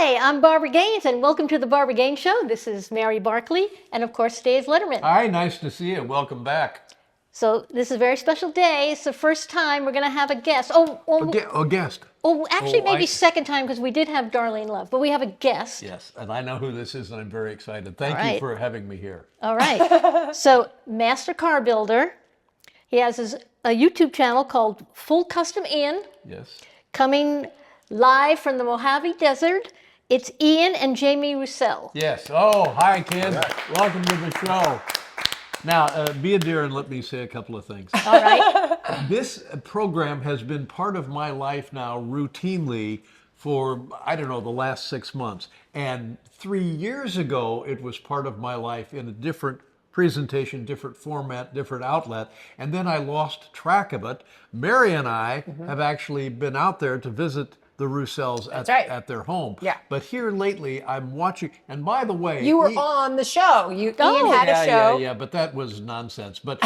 Hi, I'm Barbara Gaines, and welcome to the Barbara Gaines Show. This is Mary Barkley, and of course, Dave Letterman. Hi, nice to see you. Welcome back. So this is a very special day. It's the first time we're going to have a guest. A guest. Actually, maybe second time because we did have Darlene Love, but we have a guest. Yes, and I know who this is, and I'm very excited. Thank you for having me here. All right. So, master car builder. He has a YouTube channel called Full Custom Ian. Yes. Coming live from the Mojave Desert. It's Ian and Jamie Roussel. Yes. Oh, hi, kids. Welcome to the show. Now, be a dear and let me say a couple of things. All right. This program has been part of my life now routinely for, I don't know, the last 6 months. And 3 years ago, it was part of my life in a different presentation, different format, different outlet. And then I lost track of it. Mary and I have actually been out there to visit the Roussels at their home. Yeah. But here lately, I'm watching, and by the way... You were on the show. Ian had a show. Yeah, but that was nonsense. But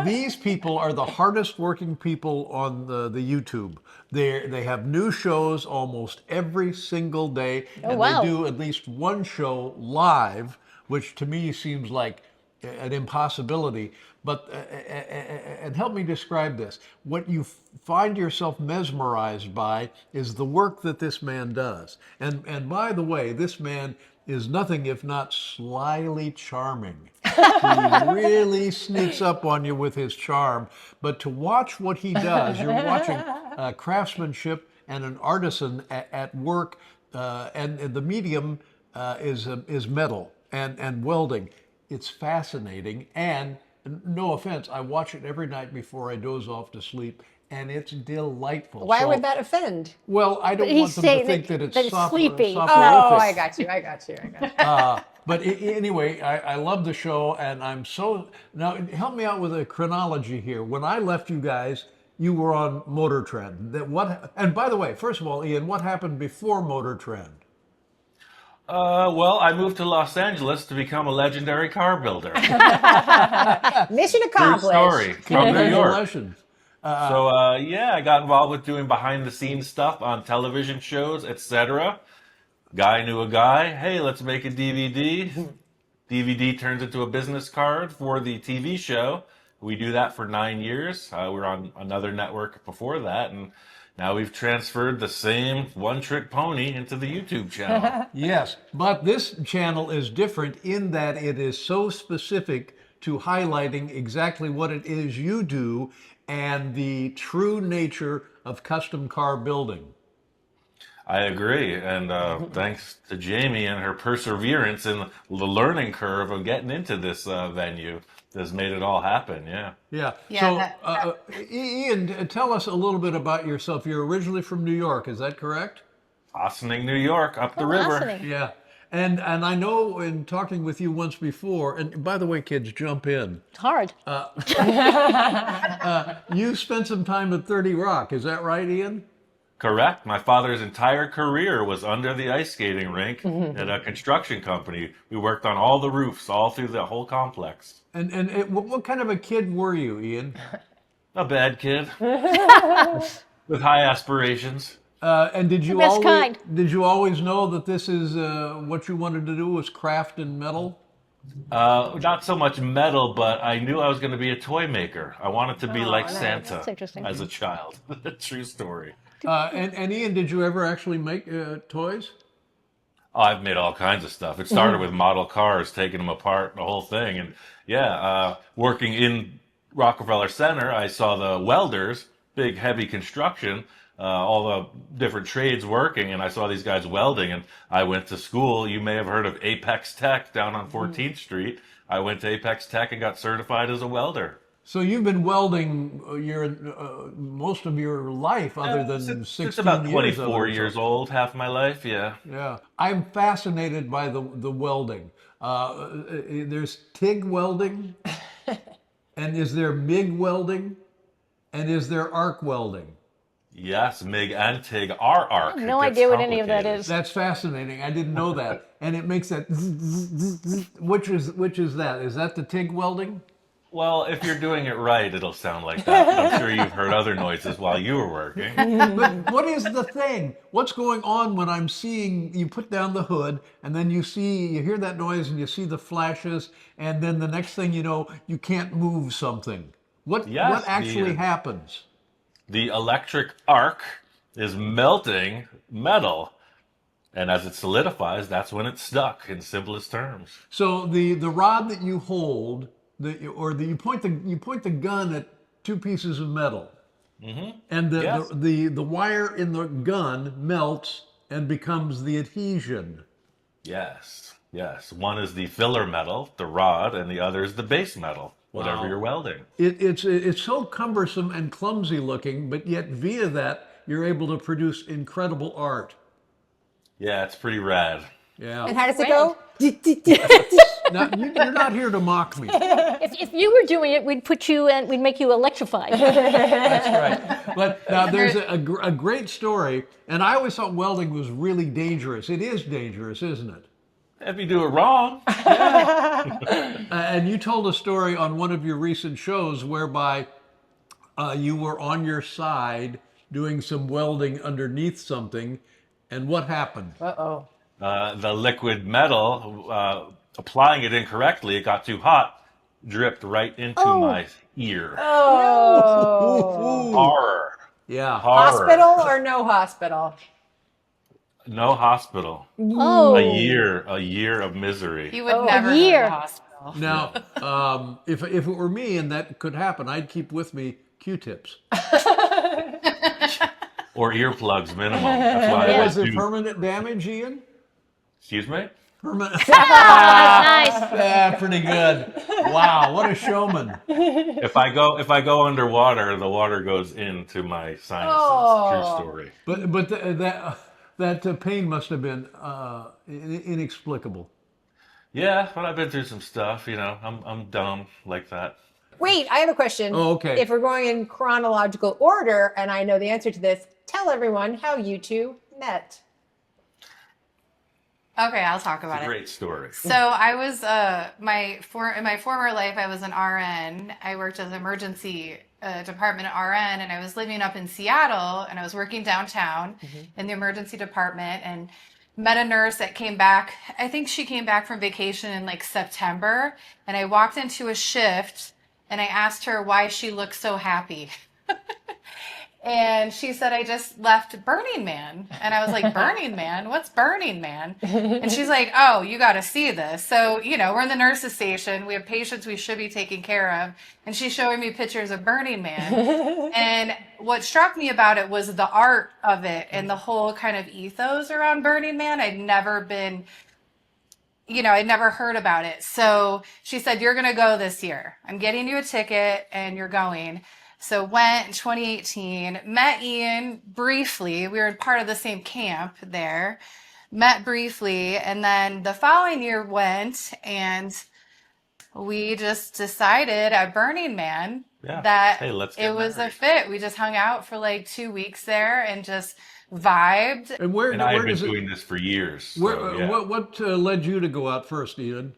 these people are the hardest working people on the YouTube. They have new shows almost every single day. And they do at least one show live, which to me seems like an impossibility. But, and help me describe this. What you find yourself mesmerized by is the work that this man does. And by the way, this man is nothing if not slyly charming. He really sneaks up on you with his charm. But to watch what he does, you're watching craftsmanship and an artisan at work, and the medium is metal and welding. It's fascinating, and no offense, I watch it every night before I doze off to sleep, and it's delightful. Why would that offend? Well, I don't want them to think that it's sleepy. Oh, I got you. But anyway, I love the show, and I'm so... Now, help me out with a chronology here. When I left you guys, you were on Motor Trend. And by the way, first of all, Ian, what happened before Motor Trend? Well, I moved to Los Angeles to become a legendary car builder. Mission accomplished. True story from New York. Congratulations. I got involved with doing behind-the-scenes stuff on television shows, etc. Guy knew a guy. Hey, let's make a DVD. DVD turns into a business card for the TV show. We do that for 9 years. We were on another network before that, and now we've transferred the same one-trick pony into the YouTube channel. Yes, but this channel is different in that it is so specific to highlighting exactly what it is you do and the true nature of custom car building. I agree, and thanks to Jamie and her perseverance in the learning curve of getting into this venue, has made it all happen. Yeah. So, Ian, tell us a little bit about yourself. You're originally from New York, is that correct? Ossining, New York, up the river. Ossining. Yeah. And I know in talking with you once before, and by the way, kids, jump in. It's hard. You spent some time at 30 Rock, is that right, Ian? Correct. My father's entire career was under the ice skating rink at a construction company. We worked on all the roofs, all through the whole complex. And what kind of a kid were you, Ian? A bad kid. With high aspirations. And did you always know that this is what you wanted to do was craft and metal? Not so much metal, but I knew I was going to be a toy maker. I wanted to be like Santa as a child. True story. And Ian, did you ever actually make toys? Oh, I've made all kinds of stuff. It started with model cars, taking them apart, the whole thing. And working in Rockefeller Center, I saw the welders, big, heavy construction, all the different trades working, and I saw these guys welding. And I went to school. You may have heard of Apex Tech down on 14th Street. I went to Apex Tech and got certified as a welder. So you've been welding most of your life, other than 16 years. It's about 24 years old, half my life, yeah. Yeah, I'm fascinated by the welding. There's TIG welding, and is there MIG welding, and is there arc welding? Yes, MIG and TIG are arc. I have no idea what any of that is. That's fascinating. I didn't know that. And it makes that which is that? Is that the TIG welding? Well, if you're doing it right, it'll sound like that. But I'm sure you've heard other noises while you were working. But what is the thing? What's going on when I'm seeing you put down the hood and then you hear that noise and you see the flashes and then the next thing you know, you can't move something. What Yes, actually happens? the electric arc is melting metal. And as it solidifies, that's when it's stuck, in simplest terms. So the rod that you hold, you point the gun at two pieces of metal, and Yes. the wire in the gun melts and becomes the adhesion. Yes, yes. One is the filler metal, the rod, and the other is the base metal, whatever Wow. you're welding. It's so cumbersome and clumsy looking, but yet via that you're able to produce incredible art. Yeah, it's pretty rad. Yeah. And how does it go? Now, you're not here to mock me. If you were doing it, we'd put you and we'd make you electrified. That's right. But now there's a great story, and I always thought welding was really dangerous. It is dangerous, isn't it? If you do it wrong, And you told a story on one of your recent shows whereby you were on your side doing some welding underneath something, and what happened? Uh-oh. the liquid metal, applying it incorrectly, it got too hot, dripped right into my ear. Oh. Horror. Yeah. Horror. Hospital or no hospital? No hospital. Oh, A year of misery. He would Oh, a never go to year. the hospital. Now, if it were me and that could happen, I'd keep with me Q-tips. Or earplugs minimum. That's why I Was always it do. permanent damage, Ian? Excuse me? Permanent. nice. Yeah, pretty good. Wow, what a showman. If I go underwater, the water goes into my sinuses. Oh. True story. But that pain must have been inexplicable. Yeah, but I've been through some stuff. You know, I'm dumb like that. Wait, I have a question. Oh, okay. If we're going in chronological order, and I know the answer to this, tell everyone how you two met. Okay, I'll talk about it. Great story. So I was in my former life, I was an RN. I worked as an emergency department RN, and I was living up in Seattle, and I was working downtown in the emergency department, and met a nurse that came back. I think she came back from vacation in like September, and I walked into a shift, and I asked her why she looked so happy. And she said, I just left Burning Man. And I was like, Burning Man? What's Burning Man? And she's like, oh, you got to see this. So, you know, we're in the nurse's station. We have patients we should be taking care of. And she's showing me pictures of Burning Man. And what struck me about it was the art of it and the whole kind of ethos around Burning Man. I'd never been, you know, I'd never heard about it. So she said, you're going to go this year. I'm getting you a ticket and you're going. So went in 2018, met Ian briefly. We were part of the same camp there, met briefly. And then the following year went, and we just decided at Burning Man that Hey, let's get it was a married. fit. We just hung out for like 2 weeks there and just vibed. And where And I had been does it? doing this for years. Where, so, yeah. what led you to go out first, Ian?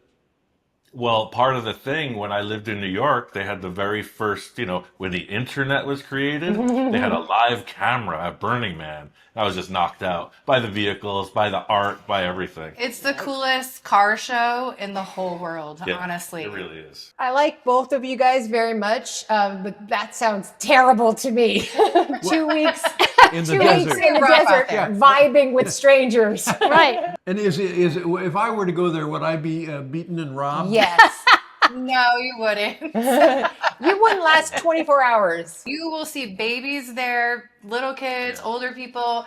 Well, part of the thing when I lived in New York, they had the very first, you know, when the internet was created, they had a live camera at Burning Man. I was just knocked out by the vehicles, by the art, by everything. It's the coolest car show in the whole world, Yeah, honestly. It really is. I like both of you guys very much, but that sounds terrible to me. 2 weeks, In the 2 weeks desert. in the Rough out desert, there. vibing with strangers. Right. And is it, if I were to go there, would I be beaten and robbed? Yes. No, you wouldn't. You wouldn't last 24 hours. You will see babies there, little kids, older people.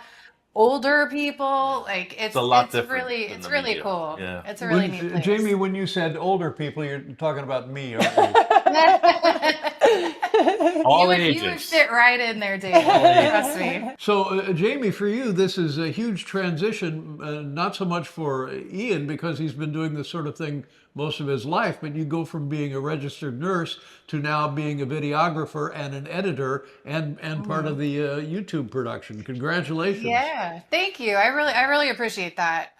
Like It's a lot it's different really, than it's the really media. cool. Yeah. It's a really When- neat place. Jamie, when you said older people, you're talking about me, aren't you? All you would ages. fit right in there, David. Trust me. So, Jamie, for you, this is a huge transition, not so much for Ian because he's been doing this sort of thing most of his life, but you go from being a registered nurse to now being a videographer and an editor and part of the YouTube production. Congratulations. Yeah, thank you. I really appreciate that.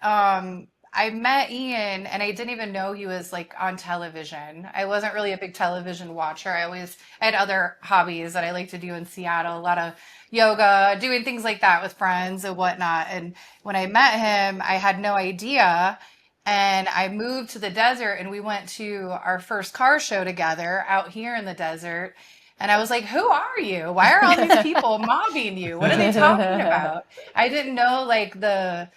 I met Ian and I didn't even know he was like on television. I wasn't really a big television watcher. I had other hobbies that I like to do in Seattle, a lot of yoga, doing things like that with friends and whatnot. And when I met him, I had no idea. And I moved to the desert and we went to our first car show together out here in the desert. And I was like, who are you? Why are all these people mobbing you? What are they talking about? I didn't know like the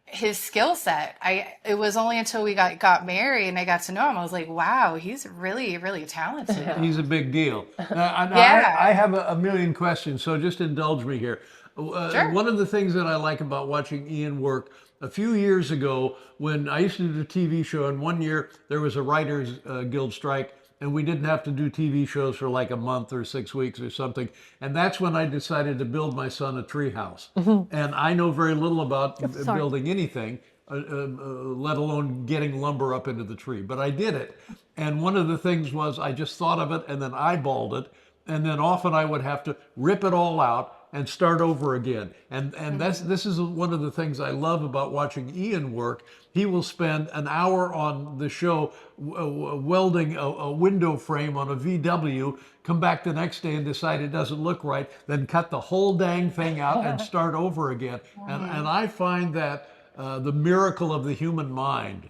his skill set. It was only until we got married and I got to know him. I was like, wow, he's really, really talented. He's a big deal. Yeah. I have a million questions, so just indulge me here. Sure. One of the things that I like about watching Ian work, a few years ago, when I used to do a TV show, and one year there was a Writers Guild strike, and we didn't have to do TV shows for like a month or 6 weeks or something. And that's when I decided to build my son a tree house. And I know very little about building anything, let alone getting lumber up into the tree. But I did it. And one of the things was I just thought of it and then eyeballed it. And then often I would have to rip it all out and start over again. And this is one of the things I love about watching Ian work. He will spend an hour on the show welding a window frame on a VW, come back the next day and decide it doesn't look right, then cut the whole dang thing out and start over again. And I find that the miracle of the human mind.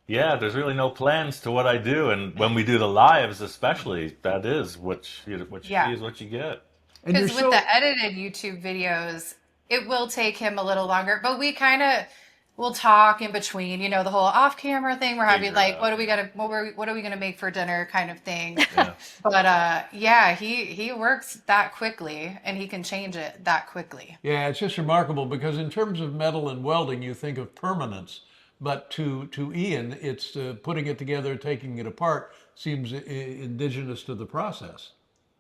Yeah, there's really no plans to what I do, and when we do the lives, especially, that is what you see is what you get. And you're Because with the edited YouTube videos, it will take him a little longer, but we kind of will talk in between, you know, the whole off-camera thing. We're having Figure like, it what out. are we gonna make for dinner kind of thing. Yeah. But yeah, he works that quickly and he can change it that quickly. Yeah, it's just remarkable because in terms of metal and welding, you think of permanence, but to Ian, it's putting it together, taking it apart seems indigenous to the process.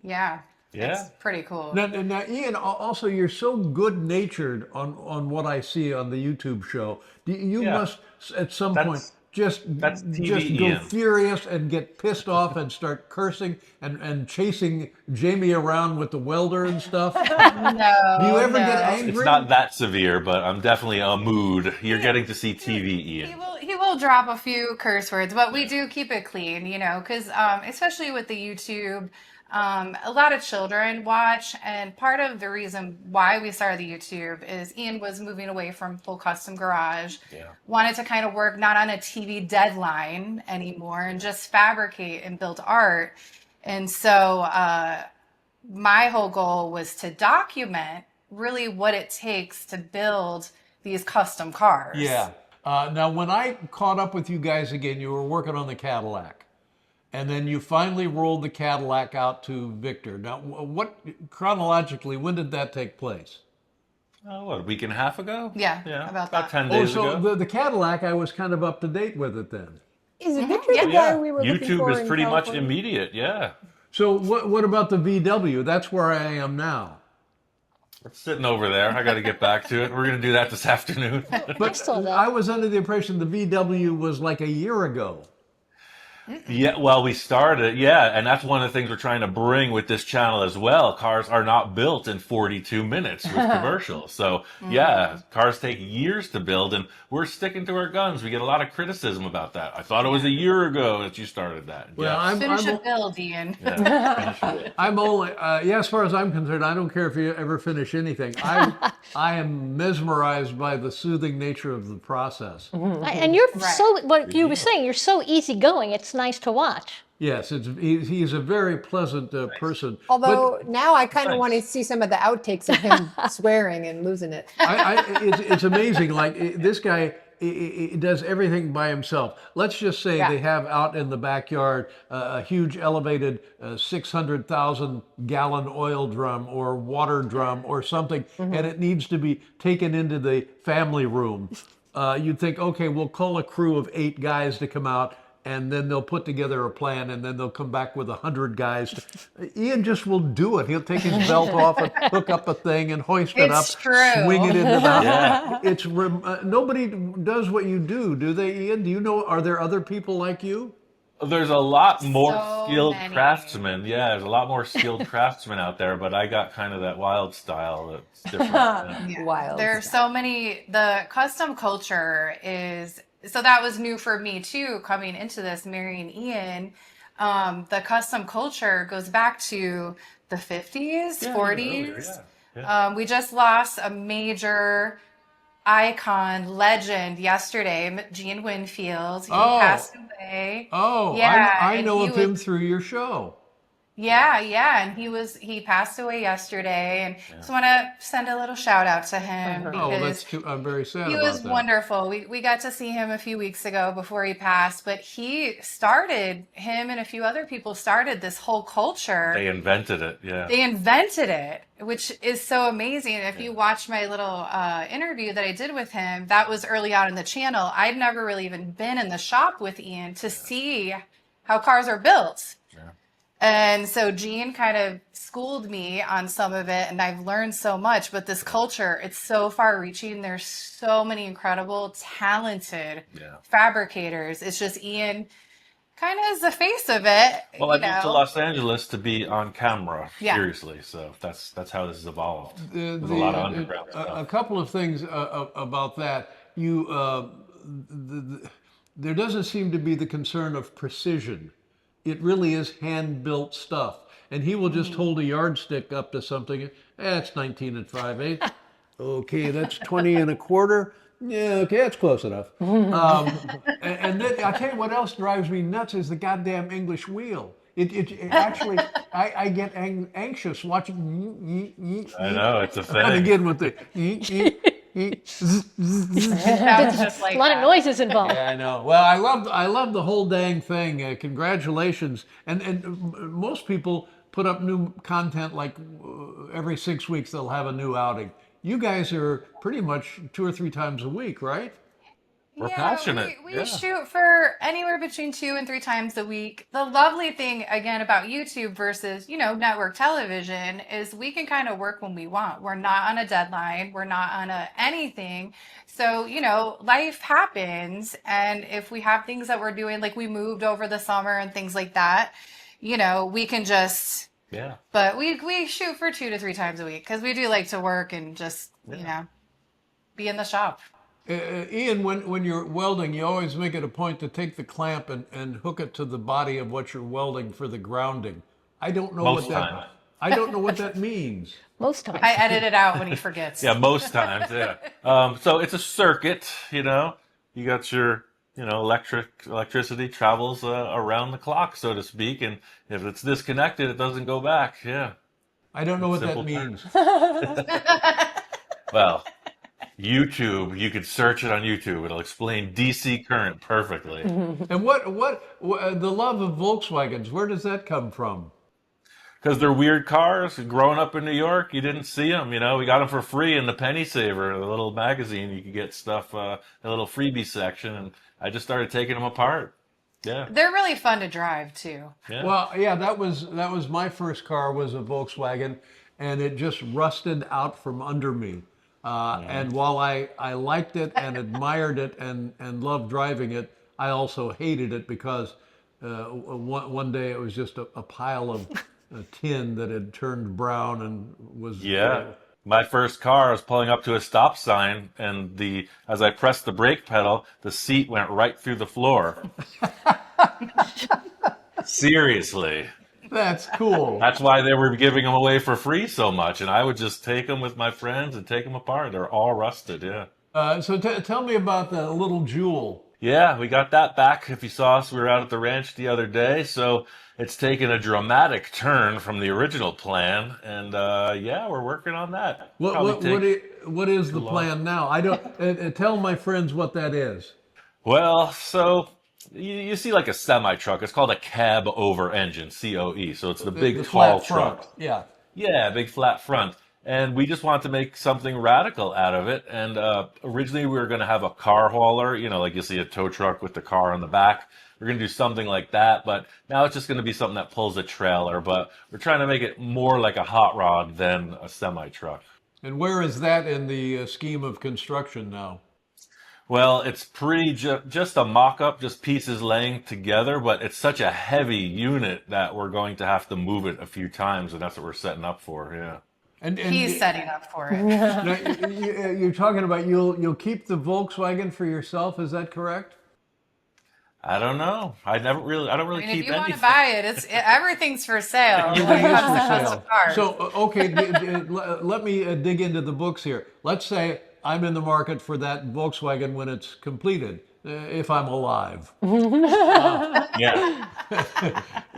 Yeah. Yeah. It's pretty cool. Now, Ian, also you're so good-natured on what I see on the YouTube show. You Yeah. must at some That's- point just that's TV just go Ian. furious and get pissed off and start cursing and chasing Jamie around with the welder and stuff. No. Do you ever get no. angry? It's not that severe, but I'm definitely a mood. You're getting to see TV, Ian. He will drop a few curse words, but we do keep it clean, you know, because especially with the YouTube, a lot of children watch, and part of the reason why we started the YouTube is Ian was moving away from full custom garage, wanted to kind of work not on a TV deadline anymore and just fabricate and build art. And so my whole goal was to document really what it takes to build these custom cars. Yeah. Now, when I caught up with you guys again, you were working on the Cadillac. And then you finally rolled the Cadillac out to Victor. Now, what chronologically, when did that take place? What, a week and a half ago? Yeah, about that. 10 Oh, days so ago. the Cadillac, I was kind of up to date with it then. Is it Victor Yeah. the guy we were looking for YouTube is in pretty much California? immediate, yeah. So what about the VW? That's where I am now. It's sitting over there. I got to get back to it. We're going to do that this afternoon. But saw that. I was under the impression the VW was like a year ago. Yeah, well, we started, and that's one of the things we're trying to bring with this channel as well. Cars are not built in 42 minutes with commercials. So, cars take years to build, and we're sticking to our guns. We get a lot of criticism about that. I thought it was a year ago that you started that. Well, Yes. Finish a build, Ian. Yeah, finish it. I'm only, as far as I'm concerned, I don't care if you ever finish anything. I am mesmerized by the soothing nature of the process. And you're so, what you were saying, you're so easygoing. It's nice to watch. Yes, he's a very pleasant person. Although now I kind of Thanks. want to see some of the outtakes of him swearing and losing it. It's amazing. Like this guy he does everything by himself. Let's just say they have out in the backyard a huge elevated 600,000 gallon oil drum or water drum or something, and it needs to be taken into the family room. You'd think, okay, we'll call a crew of 8 guys to come out, and then they'll put together a plan, and then they'll come back with 100 guys. Ian just will do it. He'll take his belt off and hook up a thing and hoist it up, It's true. swing it into the house. Yeah. It's nobody does what you do they, Ian? Do you know? Are there other people like you? There's a lot more So skilled many. craftsmen. Yeah, there's a lot more skilled craftsmen out there, but I got kind of that wild style that's different. Yeah. Yeah. Wild There's stuff. so many. The custom culture is so that was new for me too, coming into this, marrying Ian. The custom culture goes back to the 50s, Yeah, even earlier. 40s. Yeah. Yeah. We just lost a major icon, legend yesterday, Gene Winfield. He Oh, passed away. oh, Yeah, I and know he of was him through your show. yeah, yeah, and he passed away yesterday, and just want to send a little shout out to him Oh, well, that's because too, I'm very sad he was about that. wonderful. We got to see him a few weeks ago before he passed, but him and a few other people started this whole culture. They invented it. Yeah. They invented it, which is so amazing. If you watch my little interview that I did with him, that was early on in the channel. I'd never really even been in the shop with Ian to see how cars are built. Yeah. And so Gene kind of schooled me on some of it, and I've learned so much. But this culture, it's so far reaching. There's so many incredible, talented Yeah. fabricators. It's just Ian kind of is the face of it, Well, I you moved to know. Los Angeles to be on camera, Yeah. seriously. So that's how this has evolved. The, There's a lot of underground a stuff. couple of things about that. There doesn't seem to be the concern of precision. It really is hand-built stuff. And he will just hold a yardstick up to something. It's 19 and 5/8. Okay, that's 20 and a quarter. Yeah, okay, that's close enough. And then I'll tell you what else drives me nuts is the goddamn English wheel. It actually, I get anxious watching. I know, it's a And thing. again with the. Sounds just like A lot of that. noises involved. Yeah, I know. Well, I love the whole dang thing. Congratulations. And most people put up new content like every 6 weeks they'll have a new outing. You guys are pretty much 2 or 3 times a week, right? We're Yeah, passionate. we Yeah. shoot for anywhere between 2 and 3 times a week. The lovely thing, again, about YouTube versus, network television is we can kind of work when we want. We're not on a deadline. We're not on anything. So, life happens. And if we have things that we're doing, like we moved over the summer and things like that, we can just, Yeah. but we shoot for 2 to 3 times a week because we do like to work and just, be in the shop. Ian, when you're welding, you always make it a point to take the clamp and hook it to the body of what you're welding for the grounding. I don't know Most what that. times. I don't know what that means. Most times. I edit it out when he forgets. Yeah, most times, yeah. So it's a circuit, You got your, electricity travels around the clock, so to speak, and if it's disconnected, it doesn't go back. Yeah. I don't know what that Simple means. Well, YouTube, you could search it on YouTube. It'll explain DC current perfectly. And what the love of Volkswagens? Where does that come from? Because they're weird cars. Growing up in New York, you didn't see them. We got them for free in the Penny Saver, the little magazine. You could get stuff, a little freebie section, and I just started taking them apart. Yeah. They're really fun to drive too. Yeah. Well, yeah, that was my first car was a Volkswagen, and it just rusted out from under me. And while I liked it and admired it and loved driving it, I also hated it because one day it was just a pile of tin that had turned brown and was Yeah. My first car, I was pulling up to a stop sign, and as I pressed the brake pedal, the seat went right through the floor. Seriously. That's cool. That's why they were giving them away for free so much, and I would just take them with my friends and take them apart. They're all rusted, yeah. So tell me about the little jewel. Yeah, we got that back. If you saw us, we were out at the ranch the other day, so it's taken a dramatic turn from the original plan, and yeah, we're working on that. What is the plan now? I don't tell my friends what that is. Well, so you see like a semi truck. It's called a cab over engine, COE. So it's the big The tall flat front. truck. Yeah. Yeah, big flat front. And we just wanted to make something radical out of it. And originally we were going to have a car hauler, like you see a tow truck with the car on the back. We're going to do something like that. But now it's just going to be something that pulls a trailer. But we're trying to make it more like a hot rod than a semi truck. And where is that in the scheme of construction now? Well, it's pretty just a mock-up, just pieces laying together, but it's such a heavy unit that we're going to have to move it a few times, and that's what we're setting up for. Yeah. And He's setting up for it. now, you're talking about you'll keep the Volkswagen for yourself. Is that correct? I don't know. I don't really I mean, if keep you want to anything. buy it, everything's for sale. when it Everything is comes to for custom sale. cars. So, okay, let me dig into the books here. Let's say I'm in the market for that Volkswagen when it's completed, if I'm alive. Yeah.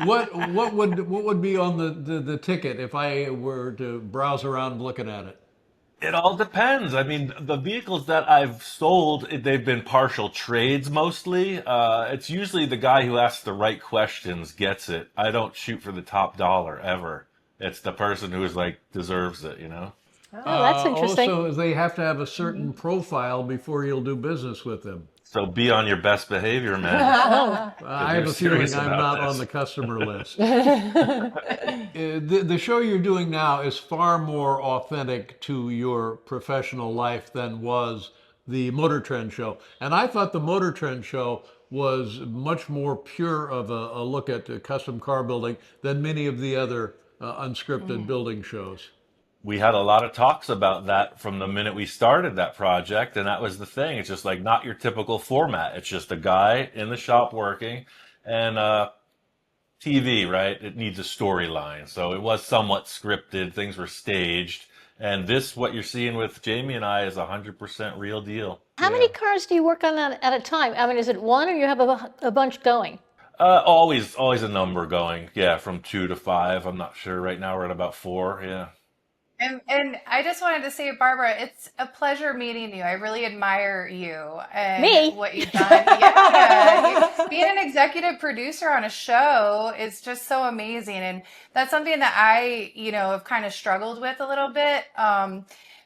What would be on the ticket if I were to browse around looking at it? It all depends. I mean, the vehicles that I've sold, they've been partial trades mostly. It's usually the guy who asks the right questions gets it. I don't shoot for the top dollar ever. It's the person who is like deserves it, you know? Oh, that's interesting. Also, they have to have a certain profile before you'll do business with them. So be on your best behavior, man. I have you're a feeling serious I'm about not on this. the customer list. The show you're doing now is far more authentic to your professional life than was the Motor Trend show. And I thought the Motor Trend show was much more pure of a look at custom car building than many of the other unscripted building shows. We had a lot of talks about that from the minute we started that project, and that was the thing. It's just like not your typical format. It's just a guy in the shop working, and TV, right? It needs a storyline. So it was somewhat scripted. Things were staged. And this, what you're seeing with Jamie and I, is 100% real deal. How many cars do you work on at a time? I mean, is it one or you have a bunch going? Always a number going. Yeah, from 2 to 5. I'm not sure. Right now we're at about 4. Yeah. And I just wanted to say, Barbara, it's a pleasure meeting you. I really admire you and Me? what you've done. Yeah, being an executive producer on a show is just so amazing, and that's something that I, have kind of struggled with a little bit.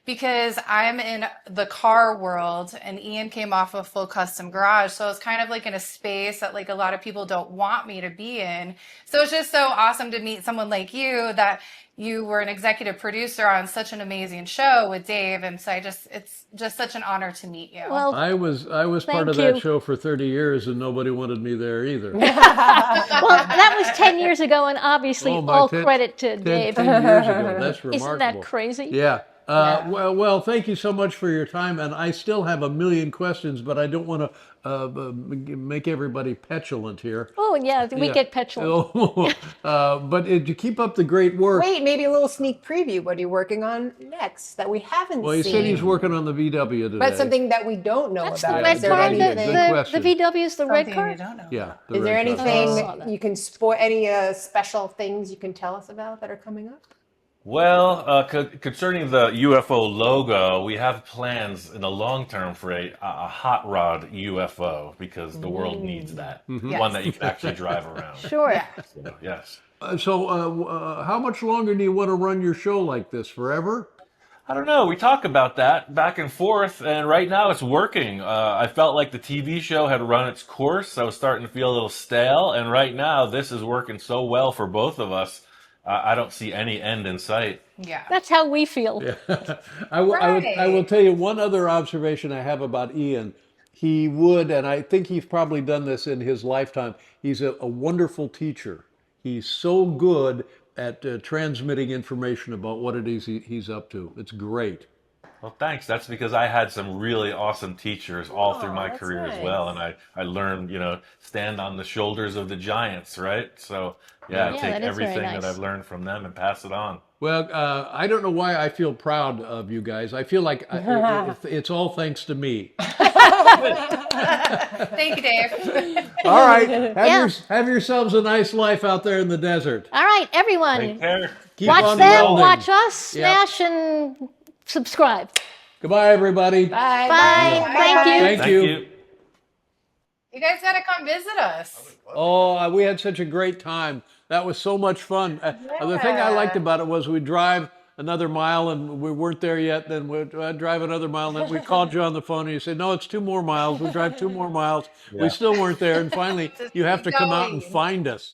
Because I'm in the car world and Ian came off of Full Custom Garage. So it's kind of like in a space that like a lot of people don't want me to be in. So it's just so awesome to meet someone like you that you were an executive producer on such an amazing show with Dave. And so it's just such an honor to meet you. Well, I was part Thank of that you. show for 30 years and nobody wanted me there either. well, that was 10 years ago, and obviously Oh, my all 10 credit to 10 Dave. 10 years ago. That's remarkable. Isn't that crazy? Yeah. Well, thank you so much for your time. And I still have a million questions, but I don't want to make everybody petulant here. Oh, yeah, we Yeah. get petulant. But to keep up the great work. Wait, maybe a little sneak preview. What are you working on next that we haven't Well, he seen? said he's working on the VW today. But something that we don't know That's about. the red Is there car, anything? Good the question. VW is the red Something car? you don't know. Yeah. the Is there red car. anything saw that. you can spoil? Any special things you can tell us about that are coming up? Well, concerning the UFO logo, we have plans in the long term for a hot rod UFO because the world needs that. Mm-hmm. One that you can actually drive around. Sure. Yeah. So, yes. How much longer do you want to run your show like this? Forever? I don't know. We talk about that back and forth, and right now it's working. I felt like the TV show had run its course. I was starting to feel a little stale, and right now this is working so well for both of us. I don't see any end in sight. Yeah. That's how we feel. I will tell you one other observation I have about Ian. He would, and I think he's probably done this in his lifetime, he's a wonderful teacher. He's so good at transmitting information about what it is he's up to. It's great. Well, thanks. That's because I had some really awesome teachers all through my that's career as nice. well. And I learned, stand on the shoulders of the giants, right? So, yeah, I Yeah, take that is very everything nice. that I've learned from them and pass it on. Well, I don't know why I feel proud of you guys. I feel like it's all thanks to me. Thank you, Dave. All right, Yeah. have yourselves a nice life out there in the desert. All right, Take everyone, care. Keep watch on them, welding. watch us, Yeah. smash and subscribe. Goodbye, everybody. Bye. Bye. Thank you. Thank you. You guys got to come visit us. Oh, we had such a great time. That was so much fun. The thing I liked about it was we'd drive another mile and we weren't there yet. Then we'd drive another mile and then we called you on the phone and you said, no, it's 2 more miles. We drive 2 more miles. We still weren't there. And finally, you have to come out and going. find us.